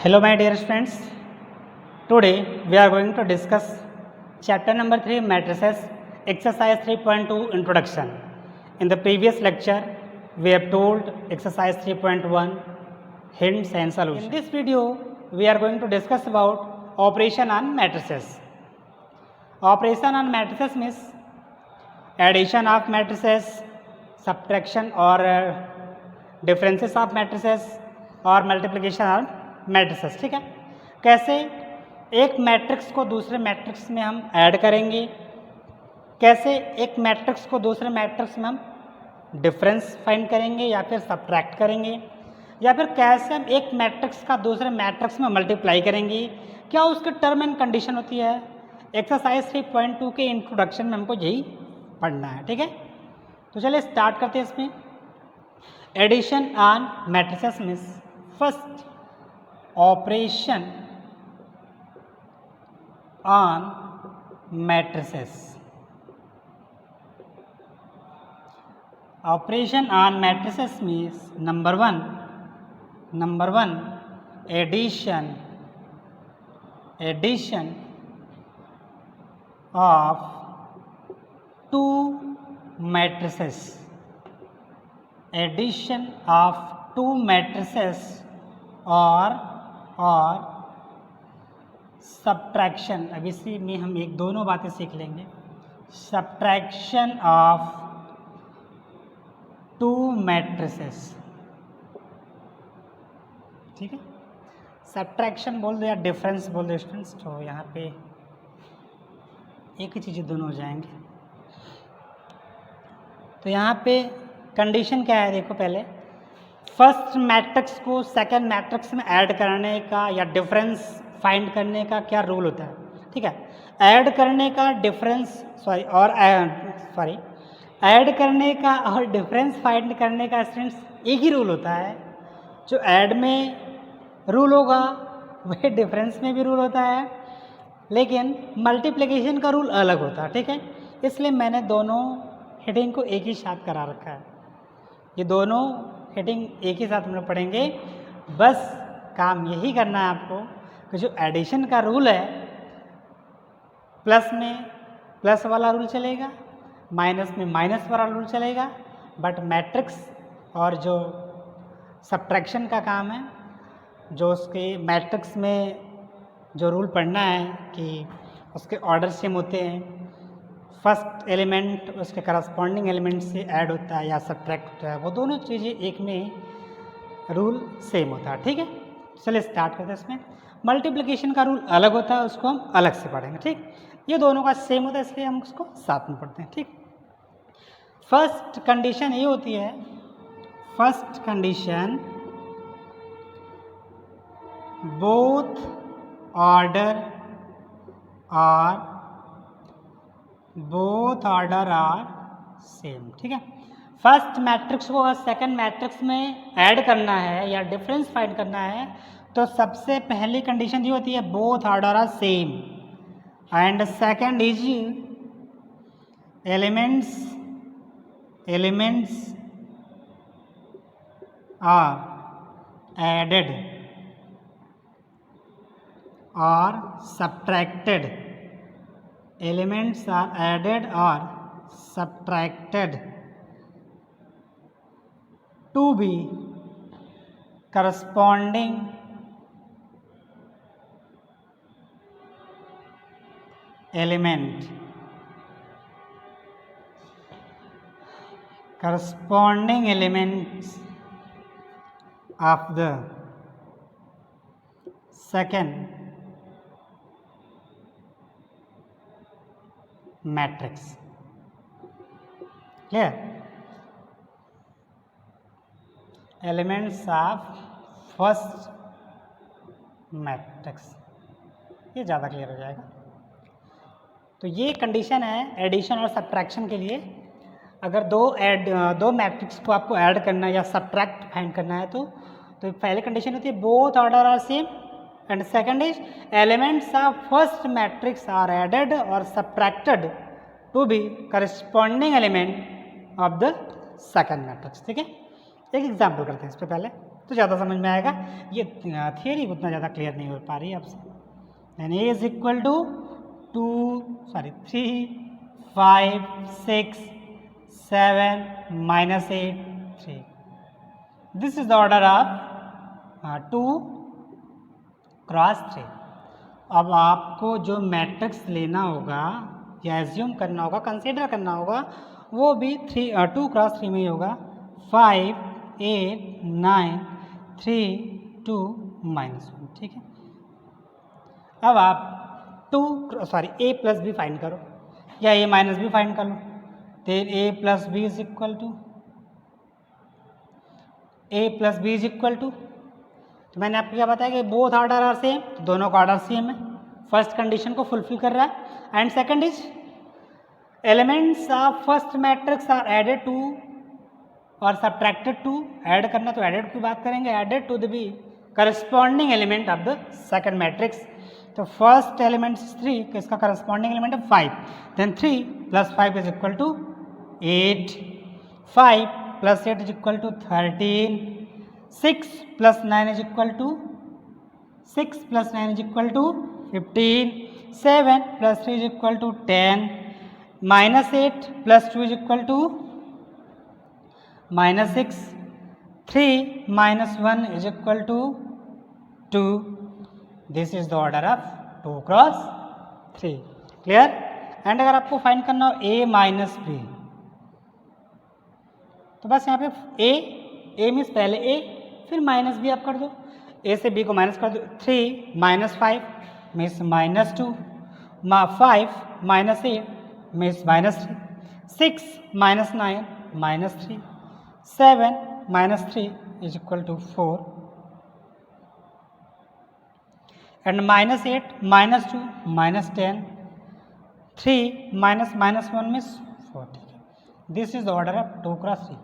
Hello my dear friends, today we are going to discuss chapter number 3 matrices exercise 3.2 introduction. In the previous lecture we have told exercise 3.1 hints and solutions. In this video we are going to discuss about operation on matrices. Operation on matrices means addition of matrices, subtraction or differences of matrices और multiplication of matrices. ठीक है, कैसे एक matrix को दूसरे matrix में हम add करेंगे, कैसे एक मैट्रिक्स को दूसरे मैट्रिक्स में हम डिफरेंस फाइंड करेंगे या फिर सब्ट्रैक्ट करेंगे, या फिर कैसे हम एक मैट्रिक्स का दूसरे मैट्रिक्स में मल्टीप्लाई करेंगे, क्या उसकी टर्म एंड कंडीशन होती है. एक्सरसाइज 3.2 के इंट्रोडक्शन में हमको यही पढ़ना है. ठीक है, तो चलिए स्टार्ट करते हैं. इसमें addition on matrices means first operation on matrices. Operation on matrices means number one addition of two matrices. Addition of two matrices और सब्ट्रैक्शन. अब इसी में हम एक दोनों बातें सीख लेंगे. Subtraction of two matrices. ठीक है, सब्ट्रैक्शन बोल दो या डिफरेंस बोल दो स्टूडेंट्स, तो यहाँ पे एक ही चीज़ दोनों हो जाएंगे. तो यहाँ पे कंडीशन क्या है देखो. पहले फर्स्ट मैट्रिक्स को सेकंड मैट्रिक्स में ऐड करने का या डिफरेंस फाइंड करने का क्या रूल होता है. ठीक है, ऐड करने का ऐड करने का और डिफरेंस फाइंड करने का स्टूडेंट्स एक ही रूल होता है. जो ऐड में रूल होगा वही डिफरेंस में भी रूल होता है, लेकिन मल्टीप्लिकेशन का रूल अलग होता है. ठीक है, इसलिए मैंने दोनों हेडिंग को एक ही साथ करा रखा है. ये दोनों हेडिंग एक ही साथ हम लोग पढ़ेंगे. बस काम यही करना है आपको कि जो एडिशन का रूल है प्लस में प्लस वाला रूल चलेगा, माइनस में माइनस वाला रूल चलेगा. बट मैट्रिक्स और जो सब्ट्रैक्शन का काम है, जो उसके मैट्रिक्स में जो रूल पढ़ना है कि उसके ऑर्डर सेम होते हैं, फर्स्ट एलिमेंट उसके करस्पॉन्डिंग एलिमेंट से ऐड होता है या सब्ट्रैक्ट होता है, वो दोनों चीज़ें एक में रूल सेम होता है. ठीक है, चलिए स्टार्ट करते हैं. इसमें मल्टीप्लिकेशन का रूल अलग होता है, उसको हम अलग से पढ़ेंगे. ठीक, ये दोनों का सेम होता है इसलिए हम उसको साथ में पढ़ते हैं. ठीक, फर्स्ट कंडीशन ये होती है, first condition both order are same. ठीक है, फर्स्ट मैट्रिक्स को अगर सेकंड मैट्रिक्स में ऐड करना है या डिफरेंस फाइंड करना है तो सबसे पहली कंडीशन ये होती है both order are same, and second is elements are added और subtracted. Elements are added or subtracted to be corresponding element. Corresponding elements of the second matrix. Clear? Elements of first matrix, ये ज़्यादा clear हो जाएगा. तो ये condition है addition और subtraction के लिए. अगर दो मैट्रिक्स को आपको ऐड करना है या सब्ट्रैक्ट फाइंड करना है तो पहले कंडीशन होती है both order are same, and second is elements of first matrix are added or subtracted to be corresponding element of the second matrix. ठीक है, एक एग्जाम्पल करते हैं इस पर. पहले तो ज़्यादा समझ में आएगा। ये थियरी उतना ज़्यादा क्लियर नहीं हो पा रही है आपसे। Then A is equal to 3, 5, 6, 7 -8 3। This is the order of 2 cross 3। अब आपको जो मैट्रिक्स लेना होगा या एज्यूम करना होगा, कंसीडर करना होगा, वो भी 2 क्रॉस 3 में ही होगा। 5, 8, 9, 3, 2, -1। ठीक है। अब आप a प्लस बी फाइंड करो या a माइनस बी फाइंड कर लो। तो a plus B is equal to तो मैंने आपको क्या बताया कि बोथ ऑर्डर आर सेम, तो दोनों का ऑर्डर सेम है। फर्स्ट कंडीशन को फुलफिल कर रहा है। And second is elements of first matrix are added to और सब्ट्रैक्टेड टू। ऐड करना तो एडेड की बात करेंगे, added to the B corresponding element of the second matrix. तो फर्स्ट एलिमेंट 3, इसका करस्पॉन्डिंग एलिमेंट है 5। Then 3 + 5 is equal to 8, 5 + 8 is equal to 13, 6 + 9 is equal to 15, 7 + 3 is equal to 10, -8 + 2 is equal to -6, 3 - 1 is equal to 2। This is the order of 2 cross 3। Clear. And अगर आपको find करना हो a minus B, तो बस यहाँ पे a means पहले a फिर माइनस बी आप कर दो। a से b को माइनस कर दो। 3 - 5 means -2, 5 - 8 means -3, 6 - 9 -3, 7 - 3 is equal to 4 and -8 - 2 -10, 3 - -1 means 4। ठीक है। This is the order of 2 cross 3।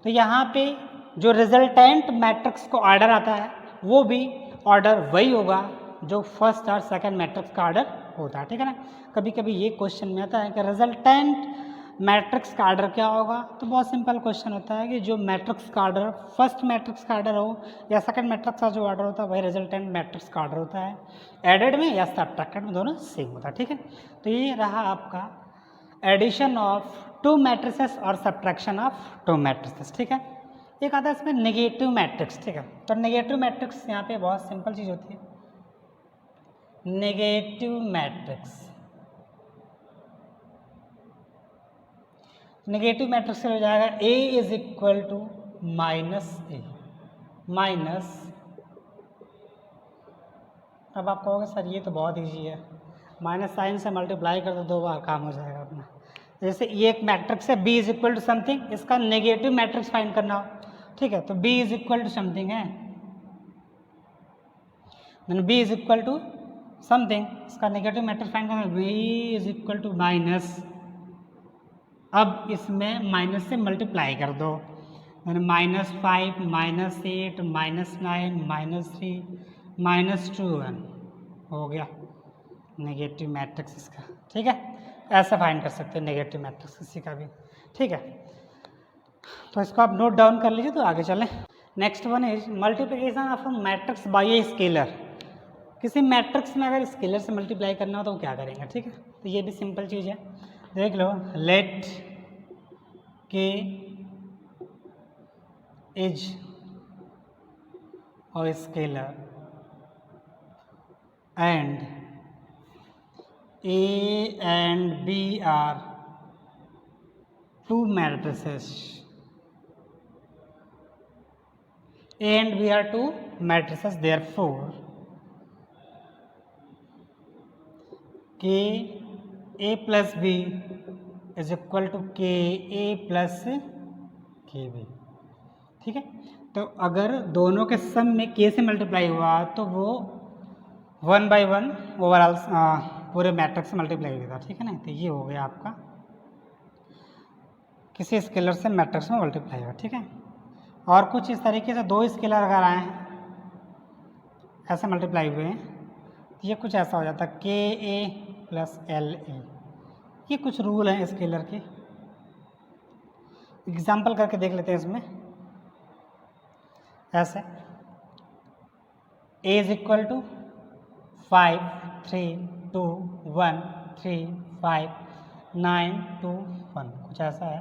तो यहाँ पे जो रिजल्टेंट मैट्रिक्स को ऑर्डर आता है वो भी ऑर्डर वही होगा जो फर्स्ट और सेकंड मैट्रिक्स का ऑर्डर होता है। ठीक है ना। कभी कभी ये क्वेश्चन में आता है कि रिजल्टेंट मैट्रिक्स का ऑर्डर क्या होगा, तो बहुत सिंपल क्वेश्चन होता है कि जो मैट्रिक्स का ऑर्डर फर्स्ट मैट्रिक्स का ऑर्डर हो या सेकंड मैट्रिक्स का जो ऑर्डर होता है वही रिजल्टेंट मैट्रिक्स का ऑर्डर होता है। एडेड में या सब्ट्रैक्टेड में दोनों सेम होता है। ठीक है। तो ये रहा आपका एडिशन ऑफ 2 मैट्रिसेस और सब्ट्रैक्शन ऑफ 2 मैट्रिसेस। ठीक है। एक आता है इसमें नेगेटिव मैट्रिक्स। ठीक है। तो नेगेटिव मैट्रिक्स यहाँ पे बहुत सिंपल चीज़ होती है। नेगेटिव मैट्रिक्स से हो जाएगा a is equal to -a minus. अब आप कहोगे सर ये तो बहुत ईजी है, माइनस साइन से मल्टीप्लाई कर दो 2 बार काम हो जाएगा अपना। जैसे ये एक मैट्रिक्स है b is equal to something, इसका नेगेटिव मैट्रिक्स फाइंड करना हो। ठीक है। तो b is equal to something है, b is equal to something, इसका नेगेटिव मैट्रिक्स फाइंड करना, b is equal to minus. अब इसमें माइनस से मल्टीप्लाई कर दो, -5 -8 -9 -3 -2 हो गया नेगेटिव मैट्रिक्स इसका। ठीक है। ऐसा फाइंड कर सकते हैं नेगेटिव मैट्रिक्स किसी का भी। ठीक है। तो इसको आप नोट डाउन कर लीजिए। तो आगे चलें। Next one is multiplication of a matrix bye a scalar. किसी मैट्रिक्स में अगर स्केलर से मल्टीप्लाई करना हो तो क्या करेंगे। ठीक है। तो ये भी सिंपल चीज़ है, देख लो। लेट के इज और scalar and A and B are 2 matrices. A and B are 2 matrices. Therefore, K A plus B is equal to K A plus K B। ठीक है। तो अगर दोनों के सम में K से मल्टीप्लाई हुआ तो वो 1 by 1 ओवरऑल पूरे मैट्रिक्स से मल्टीप्लाई हो गया। ठीक है ना। तो ये हो गया आपका किसी स्केलर से मैट्रिक्स में मल्टीप्लाई हुआ। ठीक है। और कुछ इस तरीके से 2 स्केलर अगर आए हैं ऐसे मल्टीप्लाई हुए हैं तो ये कुछ ऐसा हो जाता है KA + LA। ये कुछ रूल हैं स्केलर के, एग्जाम्पल करके देख लेते हैं इसमें। ऐसे ए इज इक्वल टू 5 3 2 1 3 5 9 2 1, कुछ ऐसा है।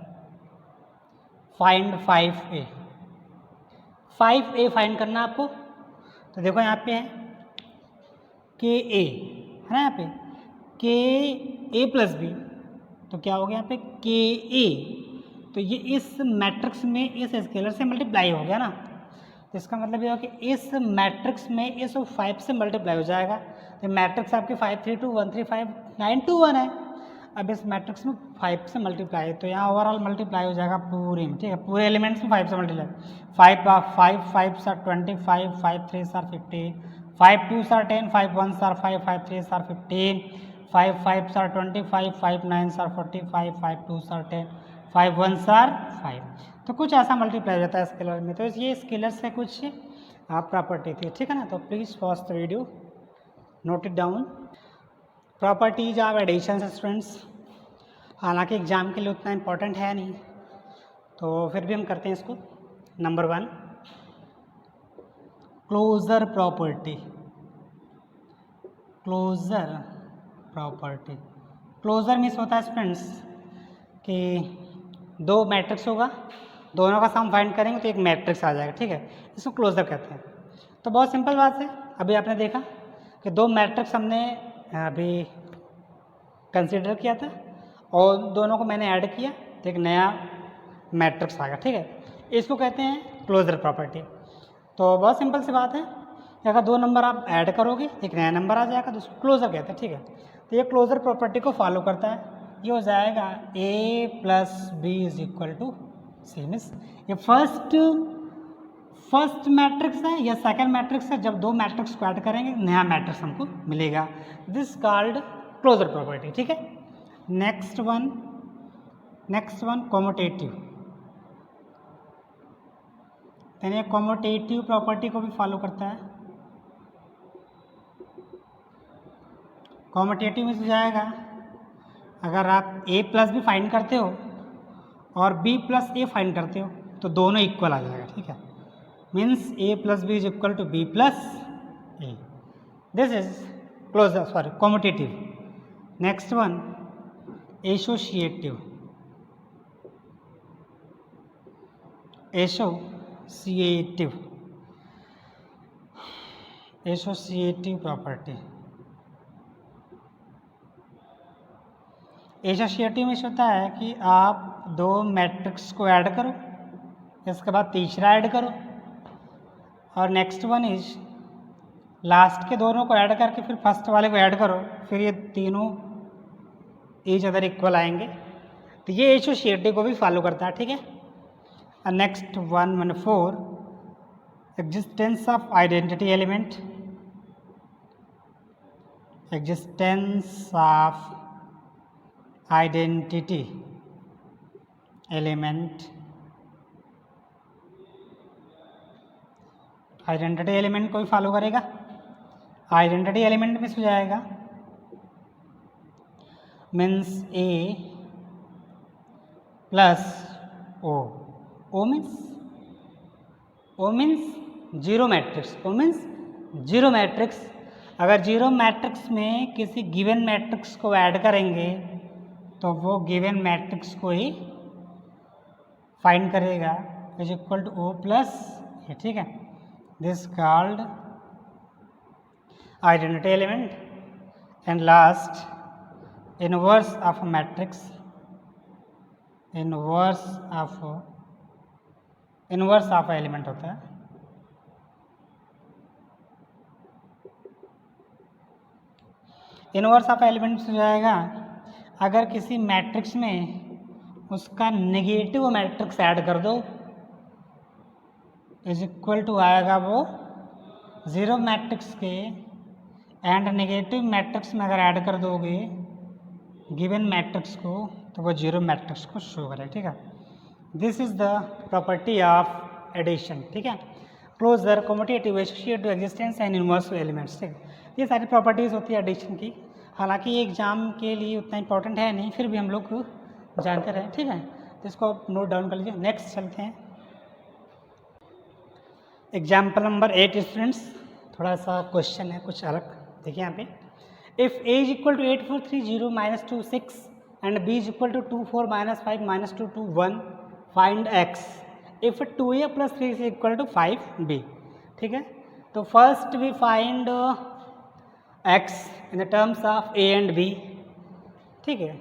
फाइंड 5a, 5a फाइंड करना आपको। तो देखो यहाँ पे है के ए, है ना, यहाँ पे के ए प्लस बी, तो क्या हो गया यहाँ पे के ए, तो ये इस मैट्रिक्स में इस स्केलर से मल्टीप्लाई हो गया ना, तो इसका मतलब ये हो कि इस मैट्रिक्स में इस 5 से मल्टीप्लाई हो जाएगा। तो मैट्रिक्स आपकी 5 3 2 1 3 5 9 2 1 है। अब इस मैट्रिक्स में 5 से मल्टीप्लाई, तो यहाँ ओवरऑल मल्टीप्लाई हो जाएगा पूरे में, ठीक है, पूरे एलिमेंट्स में 5 से multiply. 5 5 are 25, 5 3 are 15, 5 2 are 10, 5 1 are 5, 5 3 are 15, 5 5 are 25, 5 9 are 45, 5 2 are 10, 5 1 are 5। तो कुछ ऐसा मल्टीप्लाई हो जाता है स्केलर में। तो ये स्केलर से कुछ आप प्रॉपर्टी थी, ठीक है ना। तो please pause the video, note it down. Properties of addition students, हालांकि एग्जाम के लिए उतना इम्पोर्टेंट है नहीं, तो फिर भी हम करते हैं इसको। Number 1, closure property. Closure property, closure means होता है स्टूडेंट्स कि दो मैट्रिक्स होगा, दोनों का सम फाइंड करेंगे तो एक मैट्रिक्स आ जाएगा, ठीक है, इसको क्लोजर कहते हैं। तो बहुत सिंपल बात है, अभी आपने देखा कि दो मैट्रिक्स हमने अभी कंसीडर किया था और दोनों को मैंने ऐड किया तो एक नया मैट्रिक्स आ गया, ठीक है, इसको कहते हैं क्लोजर प्रॉपर्टी। तो बहुत सिंपल सी बात है कि अगर दो नंबर आप ऐड करोगे एक नया नंबर आ जाएगा, तो उसको क्लोजर कहते हैं, ठीक है। तो ये क्लोजर प्रॉपर्टी को फॉलो करता है। ये हो जाएगा a plus B is equal to C, means ये फर्स्ट मैट्रिक्स है या सेकंड मैट्रिक्स है, जब दो मैट्रिक्स को ऐड करेंगे नया मैट्रिक्स हमको मिलेगा, दिस कॉल्ड क्लोजर प्रॉपर्टी, ठीक है। नेक्स्ट वन कॉम्यूटेटिव, यानी कॉम्यूटेटिव प्रॉपर्टी को भी फॉलो करता है। कॉम्यूटेटिव में से जाएगा, अगर आप a प्लस बी फाइंड करते हो और b प्लस ए फाइंड करते हो तो दोनों इक्वल आ जाएगा, ठीक है, means a plus B is equal to B plus A, this is closure, sorry commutative. Next one associative, associative property. Associative में होता है कि आप दो मैट्रिक्स को ऐड करो, इसके बाद तीसरा ऐड करो, और नेक्स्ट वन इज लास्ट के दोनों को ऐड करके फिर फर्स्ट वाले को ऐड करो, फिर ये तीनों ईच अदर इक्वल आएंगे। तो ये एसोसिएटिव को भी फॉलो करता है, ठीक है। और next 114 existence of identity element, existence of identity element, identity element को भी फॉलो करेगा। आइडेंटिटी एलिमेंट में हो जाएगा means A plus O, O means zero matrix, O means zero matrix. अगर जीरो मैट्रिक्स में किसी गिवन मैट्रिक्स को ऐड करेंगे तो वो गिवन मैट्रिक्स को ही फाइंड करेगा, is equal to O plus A, ठीक है, this called identity element. And last inverse of matrix, inverse of element होता है। इनवर्स ऑफ एलिमेंट हो जाएगा अगर किसी मैट्रिक्स में उसका नेगेटिव मैट्रिक्स ऐड कर दो, इज इक्वल टू आएगा वो ज़ीरो मैट्रिक्स के, एंड नेगेटिव मैट्रिक्स में अगर ऐड कर दोगे गिवन मैट्रिक्स को तो वो जीरो मैट्रिक्स को शो करेगा, ठीक है। This is the property of addition, ठीक है, closure, commutative, associative, existence and inverse elements, ठीक है। ये सारी प्रॉपर्टीज़ होती है एडिशन की। हालांकि ये एग्जाम के लिए उतना इंपॉर्टेंट है नहीं, फिर भी हम लोग जानते रहे, ठीक है, तो इसको आप नोट डाउन कर लीजिए। नेक्स्ट चलते हैं एग्जाम्पल नंबर 8 स्टूडेंट्स। थोड़ा सा क्वेश्चन है कुछ अलग, देखिए यहाँ पे, if A is equal to 8430 minus 2 6 and B is equal to 24 minus 5 minus 2 2 1, find X if 2a plus 3 is equal to 5b। ठीक है, तो first we find x in the terms of a and b। ठीक है,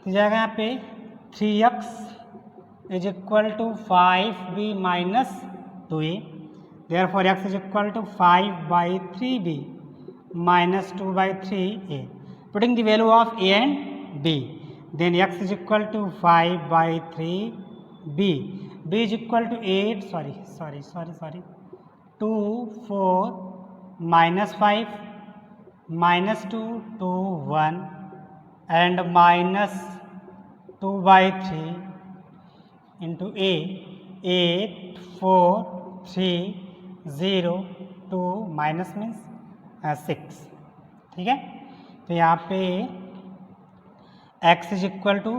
तो जाएगा यहाँ पे 3x is equal to 5b minus 2a, therefore x is equal to 5/3b minus 2/3a. Putting the value of a and b, then x is equal to 5/3b. b is equal to 8, sorry, 2 4 minus 5 minus 2 2 1 and minus 2/3 into a 8 4 3 0 2 minus means 6। ठीक है, तो यहाँ पे x is equal to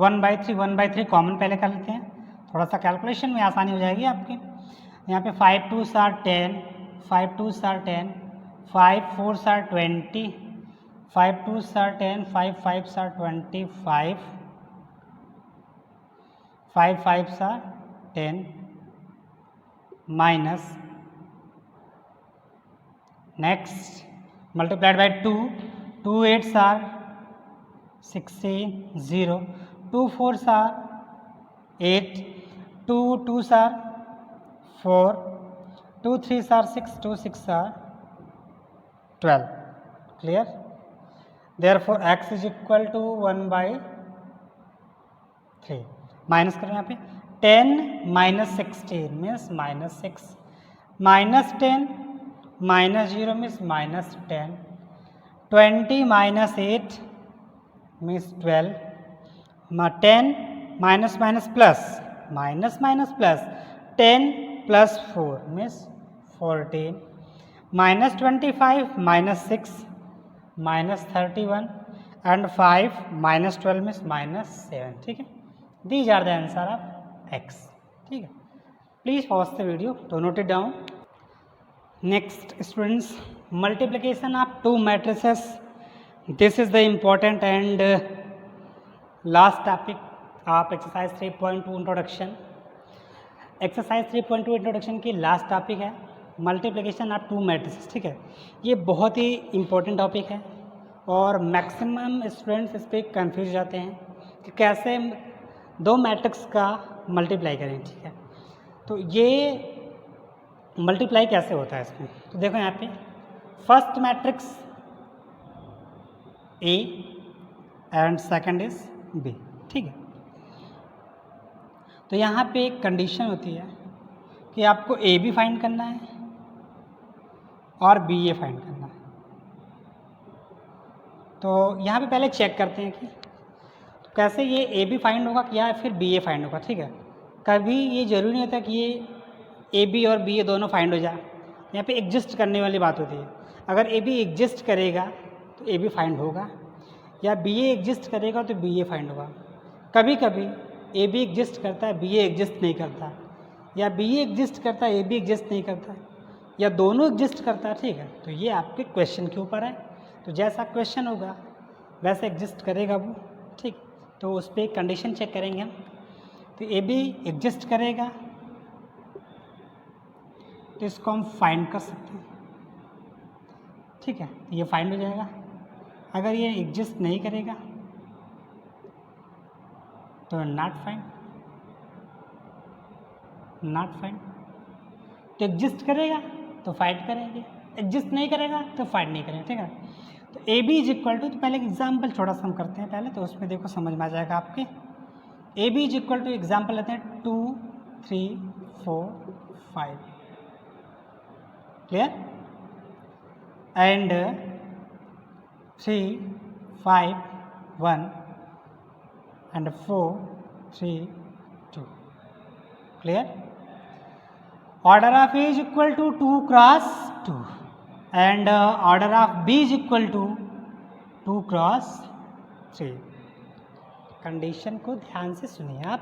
1/3 common पहले कर लेते हैं, थोड़ा सा कैलकुलेशन में आसानी हो जाएगी आपकी। यहाँ पे 5 2s are 10, 5 2s are 10, 5 4s are 20, 5 2s are 10, 5 5s are 25, 5 5s are 10 minus next multiplied by 2, 2 8s are 16 0, 2 4s are 8, 2 2s are 4, 2 3s are 6, 2 6s are 12। clear, therefore x is equal to 1/3। Minus करें यहाँ पे 10 minus 16 means minus 6, minus 10 minus 0 means minus 10, 20 minus 8 means 12, 10 minus minus plus, minus minus plus, 10 plus 4 means 14, minus 25 minus 6 minus 31 and 5 minus 12 means minus 7। ठीक है, these are the answer of x। ठीक है, please pause the video to note it down। Next students, multiplication of two matrices, this is the important and last topic of exercise 3.2 introduction। Exercise 3.2 introduction की last topic है multiplication of two matrices. ठीक है, ये बहुत ही important topic है और maximum students इस पर कन्फ्यूज जाते हैं कि कैसे दो मैट्रिक्स का मल्टीप्लाई करें। ठीक है, तो ये मल्टीप्लाई कैसे होता है इसमें, तो देखो यहाँ पे first matrix A and second is B. ठीक है, तो यहाँ पे एक कंडीशन होती है कि आपको ए बी फाइंड करना है और बी ए फाइंड करना है। तो यहाँ पे पहले चेक करते हैं कि तो कैसे ये ए बी फाइंड होगा या फिर बी ए फाइंड होगा। ठीक है, कभी ये ज़रूरी नहीं होता कि ये ए बी और बी ए दोनों फाइंड हो जाए, यहाँ पे एग्जिस्ट करने वाली बात होती है। अगर ए बी एग्जिस्ट करेगा तो ए बी फाइंड होगा, या बी ए एग्जिस्ट करेगा तो बी ए फाइंड होगा। कभी कभी ए बी एग्जिस्ट करता है, बी ए एग्जिस्ट नहीं करता, या बी ए एग्जिस्ट करता है, ए बी एग्जिस्ट नहीं करता, या दोनों एग्जिस्ट करता है। ठीक है, तो ये आपके क्वेश्चन के ऊपर है, तो जैसा क्वेश्चन होगा वैसे एग्जिस्ट करेगा वो। ठीक, तो उस पर कंडीशन चेक करेंगे हम। तो ए बी एग्जिस्ट करेगा तो इसको हम फाइंड कर सकते हैं। ठीक है, ये फाइंड हो जाएगा। अगर ये एग्जिस्ट नहीं करेगा तो नॉट फाइंड, नॉट फाइंड। तो एग्जिस्ट करेगा तो फाइंड करेंगे, एग्जिस्ट नहीं करेगा तो फाइंड नहीं करेंगे। ठीक है, तो A B is equal to, तो पहले एग्जाम्पल थोड़ा सा हम करते हैं पहले, तो उसमें देखो समझ में आ जाएगा आपके। A B is equal to example लेते हैं 2 3 4 5। Clear, and 3 5 1 and 4 3 2। clear, order of A is equal to 2 cross 2 and order of B is equal to 2 cross 3। Condition को ध्यान से सुनिए आप।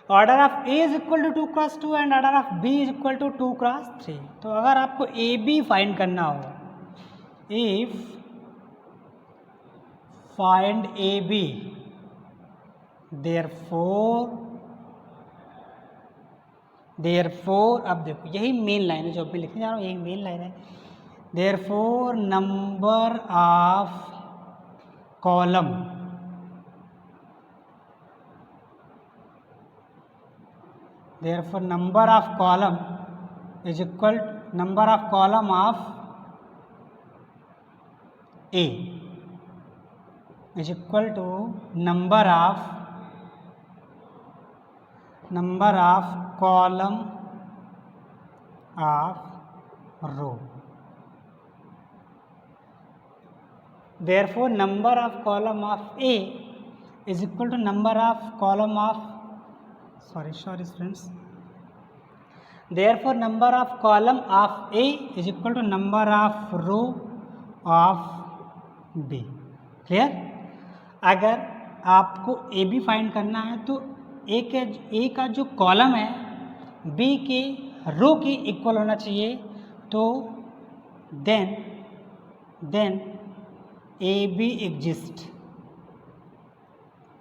Order of A is equal to 2x2 and order of B is equal to 2x3। तो अगर आपको A B find करना हो, if find A B, therefore अब देखो यही मेन लाइन है जो मैं लिखने जा रहा हूँ, यही मेन लाइन है। Therefore number of column is equal number of column of A is equal to number of column of row. Therefore number of column of A is equal to number of column of sorry friends. Therefore number of column of A is equal to number of row of B. Clear? अगर आपको A B find करना है तो ए का जो column है B के रो के इक्वल होना चाहिए, तो then A B exist,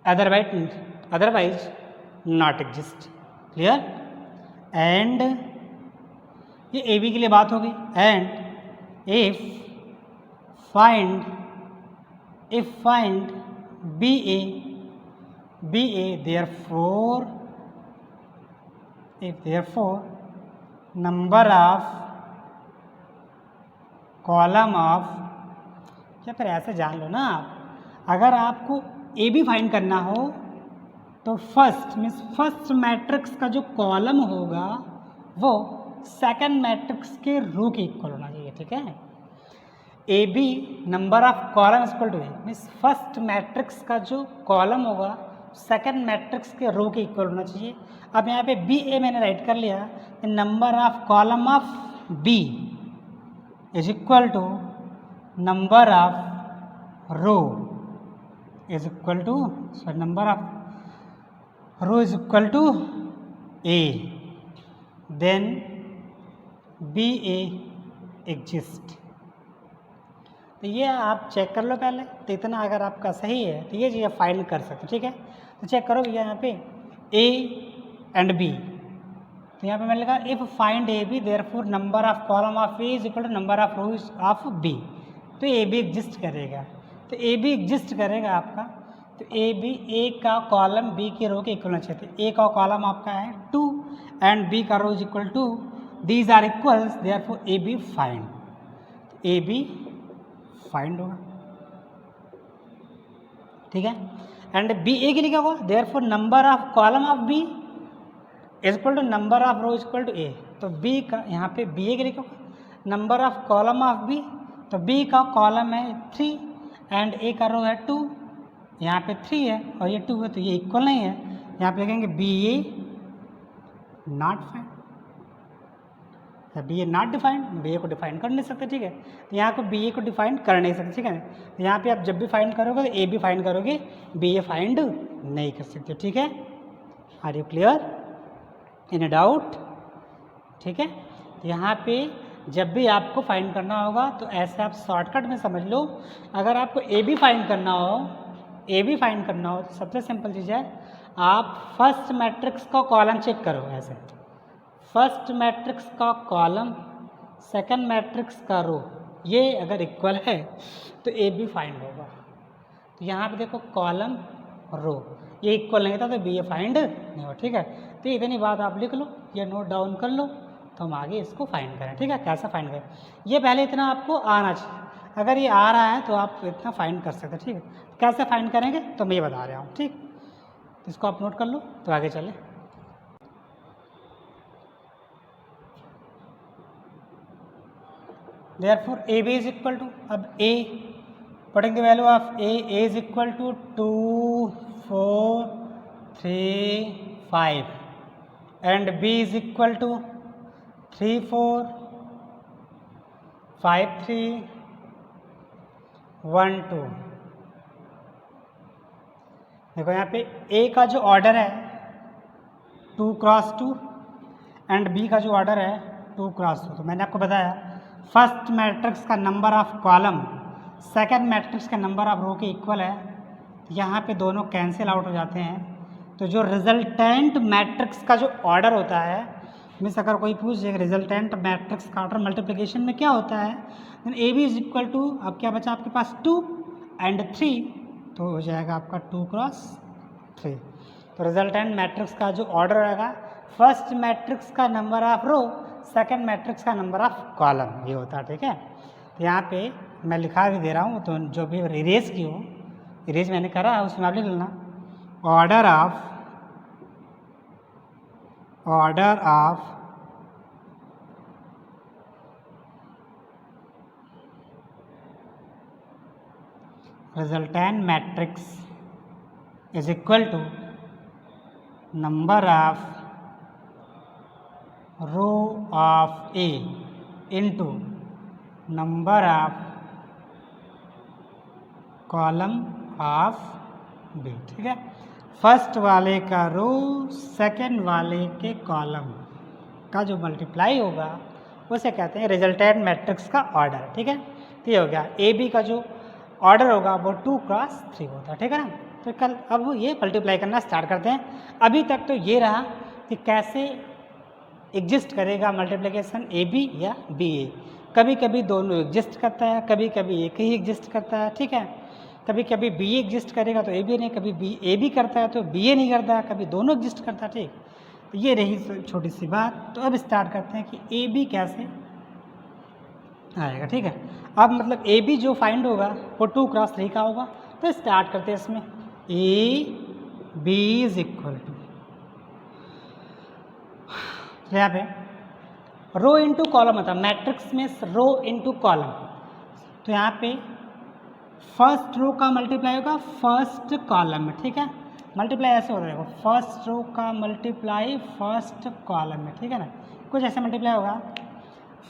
otherwise not exist. Clear? And ये ए बी के लिए बात होगी। And if find B A therefore number of column of, या फिर ऐसे जान लो ना आप, अगर आपको ए बी फाइंड करना हो तो फर्स्ट मैट्रिक्स का जो कॉलम होगा वो सेकंड मैट्रिक्स के रो के इक्वल होना चाहिए। ठीक है? A B number of column equal to A means first matrix का जो कॉलम होगा सेकंड मैट्रिक्स के रो के इक्वल होना चाहिए। अब यहाँ पे बी ए मैंने राइट कर लिया, number of column of B is equal to number of row is equal to number of row is equal to A, then B A exist. तो ये आप चेक कर लो पहले, तो इतना अगर आपका सही है तो ये चीज़ फाइंड कर सकते हो। ठीक है? तो चेक करो भैया यहाँ पे ए एंड बी, तो यहाँ पे मैंने लिखा if find A B therefore number of column of A is equal to number of row of B. तो ए बी एग्जिस्ट करेगा, तो ए बी एग्जिस्ट करेगा आपका, तो ए बी ए का कॉलम बी के रो के इक्वल होना चाहिए। ए का कॉलम आपका है 2 एंड बी का row is equal to, these are equals, therefore A B find, A B find होगा। ठीक है? एंड बी ए के लिए क्या होगा, therefore number of column of B is equal to number of row is equal to A. तो B का यहाँ पे बी ए के लिए क्या होगा, number of column of B, तो बी का कॉलम है 3 एंड ए का रो है 2, यहाँ पे 3 है और ये 2 है, तो ये इक्वल नहीं है। यहाँ पे लिखेंगे B A not find, B A not defined, B A को डिफाइन कर नहीं सकते। ठीक है? तो यहाँ को बी ए को डिफाइन कर नहीं सकते। ठीक है? तो यहाँ पे आप जब भी फाइंड करोगे तो ए बी फाइंड करोगे, बी ए फाइंड नहीं कर सकते। ठीक है? Are you clear? In doubt? ठीक है? तो यहाँ पे जब भी आपको फाइंड करना होगा तो ऐसे आप शॉर्टकट में समझ लो। अगर आपको ए बी फाइंड करना हो तो सबसे सिंपल चीज़ है, आप फर्स्ट मैट्रिक्स का कॉलम चेक करो। ऐसे फर्स्ट मैट्रिक्स का कॉलम सेकंड मैट्रिक्स का रो, ये अगर इक्वल है तो ए बी फाइंड होगा। तो यहाँ पे देखो कॉलम रो ये इक्वल नहीं था तो बी ए फाइंड नहीं होगा। ठीक है? तो इतनी बात आप लिख लो, ये नोट डाउन कर लो, तो हम आगे इसको फाइंड करें। ठीक है? कैसे फाइंड करें, ये पहले इतना आपको आना चाहिए। अगर ये आ रहा है तो आप इतना फाइंड कर सकते हैं। ठीक है? कैसे फाइंड करेंगे तो मैं ये बता रहा हूँ। ठीक? इसको आप नोट कर लो तो आगे चलें। Therefore AB is equal to, अब A putting the value of A is equal to 2 4 3 5 and B is equal to 3 4 5 3 1 2। देखो यहाँ पे A का जो ऑर्डर है 2 क्रॉस 2 एंड बी का जो ऑर्डर है 2 क्रॉस 2। तो मैंने आपको बताया फर्स्ट मैट्रिक्स का number of column second matrix का नंबर ऑफ रो के इक्वल है। यहाँ पे दोनों कैंसिल आउट हो जाते हैं। तो जो रिजल्टेंट मैट्रिक्स का जो ऑर्डर होता है, मीन्स अगर कोई पूछ जाए रिजल्टेंट मैट्रिक्स का ऑर्डर मल्टीप्लिकेशन में क्या होता है, then A B is equal to, अब क्या बचा आपके पास 2 एंड 3, तो हो जाएगा आपका 2 क्रॉस 3। तो रिजल्टेंट मैट्रिक्स का जो ऑर्डर रहेगा फर्स्ट मैट्रिक्स का number of row second matrix का नंबर ऑफ कॉलम, ये होता है। ठीक है, तो यहाँ पे मैं लिखा भी दे रहा हूँ, तो जो भी इरेज की हो, इरेज मैंने करा है उसमें आप लिख लेना order of resultant matrix is equal to number of row of A into number of column of B. ठीक है, फर्स्ट वाले का रो सेकंड वाले के कॉलम का जो मल्टीप्लाई होगा उसे कहते हैं रिजल्टेंट मैट्रिक्स का ऑर्डर। ठीक है, तो ये हो गया। ए बी का जो ऑर्डर होगा वो 2 क्रॉस 3 होता है। ठीक है ना, तो कल अब ये मल्टीप्लाई करना स्टार्ट करते हैं। अभी तक तो ये रहा कि कैसे एग्जिस्ट करेगा मल्टीप्लिकेशन ए बी या बी ए। कभी कभी दोनों एग्जिस्ट करता है, कभी कभी एक ही एग्जिस्ट करता है। ठीक है, कभी कभी बी एग्जिस्ट करेगा तो ए बी नहीं, कभी बी ए बी करता है तो बी ए नहीं करता है, कभी दोनों एग्जिस्ट करता है। ठीक, तो ये रही छोटी सी बात। तो अब स्टार्ट करते हैं कि ए बी कैसे आएगा। ठीक है, अब मतलब ए बी जो फाइंड होगा वो 2 क्रॉस 3 का होगा। तो स्टार्ट करते हैं इसमें A B is equal to, यहाँ पे रो इंटू कॉलम होता है मैट्रिक्स में, रो इंटू कॉलम। तो यहाँ पे फर्स्ट रो का मल्टीप्लाई होगा फर्स्ट कॉलम में। ठीक है, मल्टीप्लाई ऐसे हो जाएगा फर्स्ट रो का मल्टीप्लाई फर्स्ट कॉलम में। ठीक है ना, कुछ ऐसे मल्टीप्लाई होगा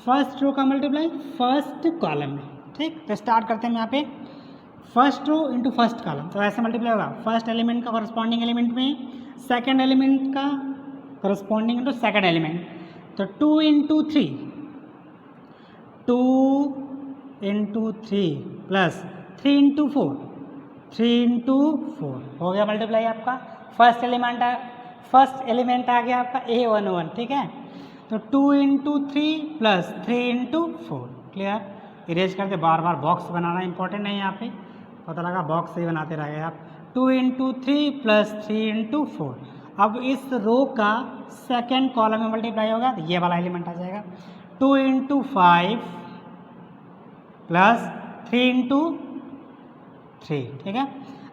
फर्स्ट रो का मल्टीप्लाई फर्स्ट कॉलम में। ठीक, तो स्टार्ट करते हैं यहाँ पे first row into first column. तो ऐसे मल्टीप्लाई होगा फर्स्ट एलिमेंट का करस्पॉन्डिंग एलिमेंट में, सेकेंड एलिमेंट का करस्पॉन्डिंग इंटू सेकेंड एलिमेंट। तो 2 into 3, 2 into 3 plus 3 into 4, 3 into 4 हो गया मल्टीप्लाई आपका। फर्स्ट एलिमेंट आ गया आपका A11। ठीक है, तो 2 into 3 plus 3 into 4। Clear, erase करते, बार बार बॉक्स बनाना इंपॉर्टेंट नहीं है। यहाँ पे पता लगा बॉक्स से ही बनाते रह गए आप। 2 इंटू 3 प्लस 3 इंटू 4। अब इस रो का सेकेंड कॉलम में मल्टीप्लाई होगा तो ये वाला एलिमेंट आ जाएगा 2 इंटू 5 प्लस 3 इंटू 3। ठीक है,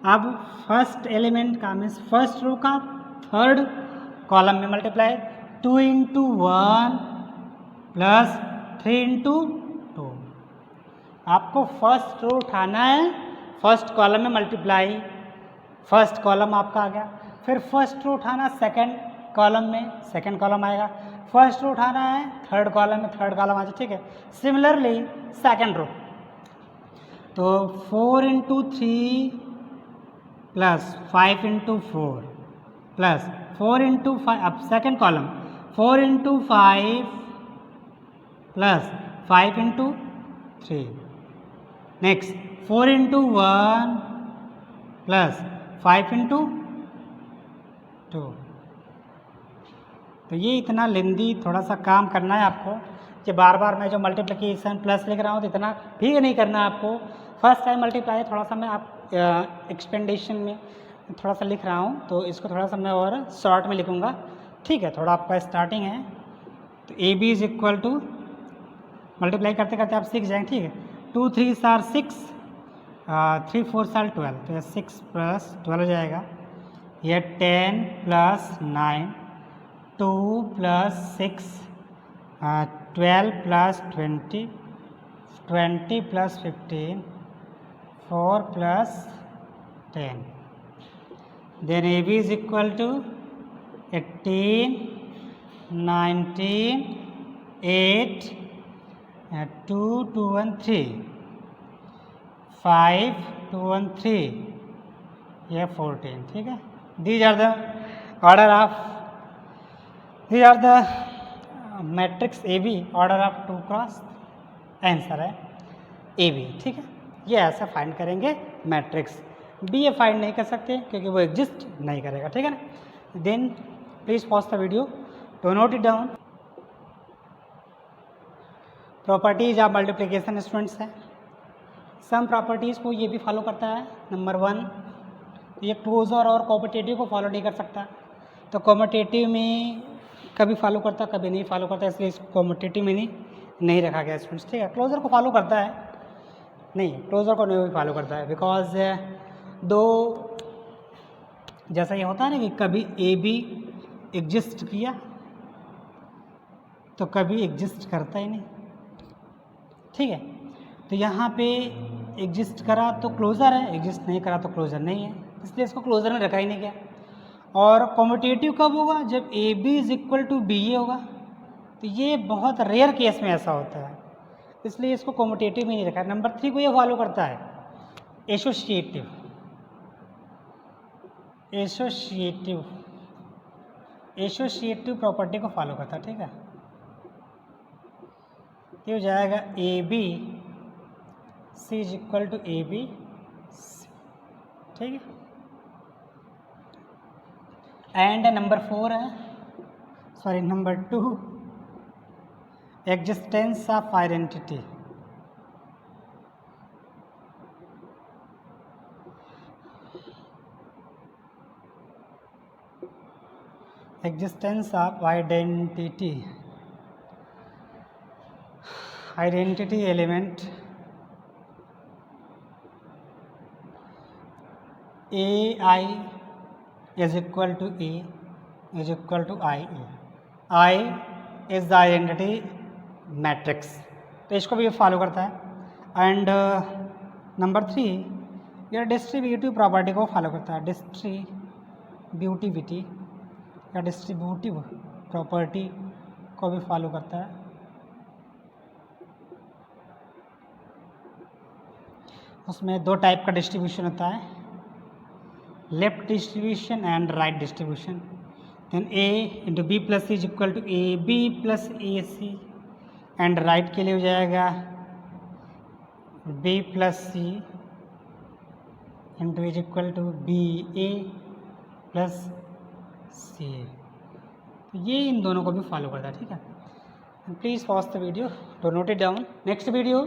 अब फर्स्ट एलिमेंट का मीन्स फर्स्ट रो का थर्ड कॉलम में मल्टीप्लाई 2 इंटू 1 प्लस 3 इंटू 2। आपको फर्स्ट रो उठाना है, फर्स्ट कॉलम में मल्टीप्लाई, फर्स्ट कॉलम आपका आ गया। फिर फर्स्ट रो उठाना सेकंड कॉलम में, सेकंड कॉलम आएगा। फर्स्ट रो उठाना है थर्ड कॉलम में, थर्ड कॉलम आ जाए। ठीक है, सिमिलरली सेकंड रो, तो 4 into 3 plus 5 into 4 plus 4 into 5, अब second column 4 into 5 plus 5 into 3। Next 4 into 1 plus 5 into 2। तो ये इतना लेंदी थोड़ा सा काम करना है आपको कि बार बार मैं जो मल्टीप्लिकेशन प्लस लिख रहा हूँ तो इतना भी नहीं करना है आपको। फर्स्ट टाइम मल्टीप्लाई थोड़ा सा मैं आप एक्सपेंडेशन में थोड़ा सा लिख रहा हूँ, तो इसको थोड़ा सा मैं और शॉर्ट में लिखूँगा। ठीक है, थोड़ा आपका स्टार्टिंग है। तो A B is equal to, multiply करते करते आप सीख जाएंगे। ठीक है, 2 3 4 6, 3 4 4 12, तो 6 प्लस 12 हो जाएगा। यह 10 plus 9, 2 plus 6, 12 plus 20, 20 plus 15, 4 plus 10। Then A B is equal to 18, 19, 8, 2 2 1 3, 5 2 1 3, यह 14। ठीक है, these are the order of These are the matrix A B order of 2 cross, answer है ए बी। ठीक है, ये ऐसा फाइंड करेंगे मैट्रिक्स। बी ये फाइंड नहीं कर सकते क्योंकि वो एग्जिस्ट नहीं करेगा। ठीक है ना। देन please pause the video to note it down. Properties of multiplication students है। सम प्रॉपर्टीज़ को ये भी फॉलो करता है। नंबर 1, ये क्लोजर और कॉम्पिटेटिव को फॉलो नहीं कर सकता, तो कॉम्पिटेटिव में कभी फॉलो करता कभी नहीं फॉलो करता, इसलिए इसको कॉम्पिटेटिव में नहीं रखा गया स्टूडेंट्स। ठीक है, क्लोजर को फॉलो करता है, नहीं क्लोजर को नहीं फॉलो करता है, बिकॉज दो जैसा ये होता है ना कि कभी ए बी एग्जिस्ट किया तो कभी एग्जिस्ट करता ही नहीं। ठीक है, तो यहाँ पे एग्जिस्ट करा तो क्लोजर है, एग्जिस्ट नहीं करा तो क्लोजर नहीं है, इसलिए इसको क्लोजर में रखा ही नहीं गया। और कॉम्पिटेटिव कब होगा? जब A B is equal to B A होगा, तो ये बहुत रेयर केस में ऐसा होता है, इसलिए इसको कॉम्पिटेटिव में नहीं रखा है। नंबर 3 को ये फॉलो करता है, एसोसिएटिव। एसोसिएटिव प्रॉपर्टी को फॉलो करता है। ठीक है, ये हो जाएगा A B C is equal to A B C. ठीक है, एंड नंबर 4 है, sorry number 2, existence of identity. Existence of identity element A I is equal to A is equal to I A. I is the identity matrix, तो इसको भी follow करता है। And number 3, यह distributive property को follow करता है। Distributivity या डिस्ट्रीब्यूटिव प्रॉपर्टी को भी फॉलो करता है। उसमें 2 टाइप का डिस्ट्रीब्यूशन होता है, left distribution and right distribution. Then A into B plus C is equal to A B plus A C, and right के लिए हो जाएगा B plus C into is equal to B A plus C A. तो ये इन दोनों को भी follow करता है। ठीक है, please pause the video to note it down. Next video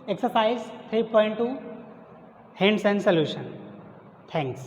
exercise 3.2 hints and solution. Thanks.